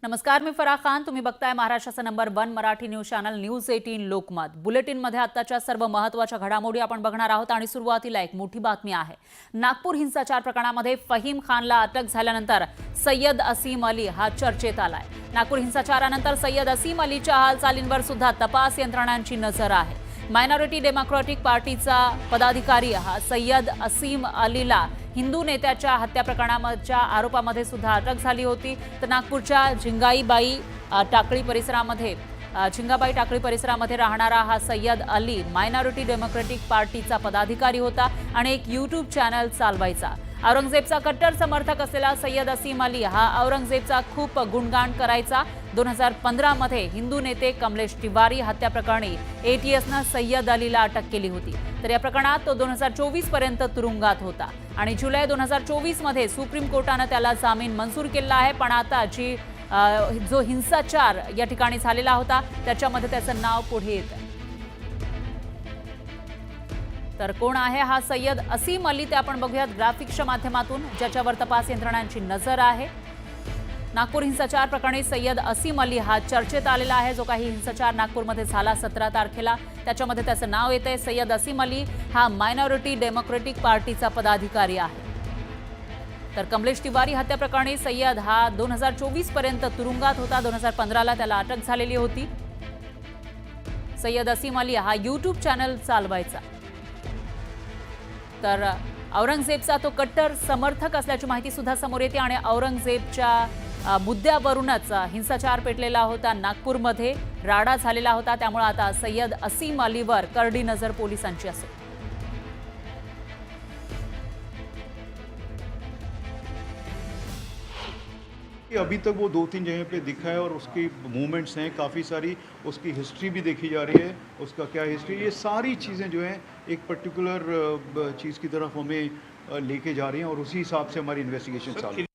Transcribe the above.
नमस्कार, मी फराह खान. तुम्ही बघताय महाराष्ट्राचा number 1 Marathi news channel news 18 Lokmat. बुलेटिनमध्ये आताच्या सर्व महत्त्वाच्या घडामोडी आपण बघणार आहोत आणि सुरुवातीला एक मोठी बातमी आहे. नागपूर हिंसाचार प्रकरणामध्ये फहीम खानला अटक झाल्यानंतर सय्यद असीम अली हा चर्चेत आलाय. नागपूर हिंसाचारानंतर सय्यद असीम अलीच्या हालचालींवर सुद्धा तपास यंत्रणांची नजर आहे. मायनॉरिटी डेमोक्रॅटिक पार्टीचा पदाधिकारी हा सय्यद असीम अलीला हिंदू नेत्याच्या हत्या प्रकरणाच्या आरोपामध्ये सुद्धा अटक झाली होती. तर नागपूरच्या झिंगाबाई टाकळी परिसरामध्ये राहणारा हा सय्यद अली मायनॉरिटी डेमोक्रॅटिक पार्टीचा पदाधिकारी होता आणि एक यूट्यूब चॅनल चालवायचा. औरंगजेबचा कट्टर समर्थक असलेला सय्यद असीम अली हा औरंगजेबचा खूप गुणगान करायचा. 2015 मध्ये हिंदू नेते कमलेश तिवारी हत्या प्रकरणी ATSनं सय्यद अलीला अटक केली होती. तर या प्रकरणात तो 2024 पर्यंत तुरुंगात होता आणि जुलै 2024 मध्ये सुप्रीम कोर्टाने त्याला जामीन मंजूर केला आहे. पण आता जो हिंसाचार या ठिकाणी झालेला होता त्याच्यामध्ये त्याचं नाव पुढे येतं. तर कोण आहे हा सय्यद असीम अली ते आपण बघूयात ग्राफिक्सच्या माध्यमातून, ज्याच्यावर तपास यंत्रणांची नजर आहे. नागपूर हिंसाचार प्रकरणी सय्यद असीम अली हा चर्चेत आलेला आहे. जो काही हिंसाचार नागपूरमध्ये झाला 17 तारखेला, त्याच्यामध्ये त्याचं नाव येतंय. सय्यद असीम अली हा मायनॉरिटी डेमोक्रॅटिक पार्टीचा पदाधिकारी आहे. तर कमलेश तिवारी हत्या प्रकरणी सय्यद हा 2024 पर्यंत तुरुंगात होता. 2015ला त्याला अटक झालेली होती. सय्यद असीम अली हा यूट्यूब चॅनल चालवायचा. तर औरंगजेबचा तो कट्टर समर्थक असल्याची माहिती सुद्धा समोर येते आणि औरंगजेबच्या मुद्द्यावरूनच हिंसाचार पेटलेला होता. नागपूरमध्ये राडा झालेला होता. त्यामुळे आता सय्यद असीम अलीवर करडी नजर पोलिसांची असेल. अभी तक वो 2-3 जगह पे दिखा है और उसकी मूवमेंट्स हैं काफ़ी सारी, उसकी हिस्ट्री भी देखी जा रही है, उसका क्या हिस्ट्री, ये सारी चीज़ें जो हैं एक पर्टिकुलर चीज़ की तरफ हमें लेके जा रही हैं और उसी हिसाब से हमारी इन्वेस्टिगेशन चालू है.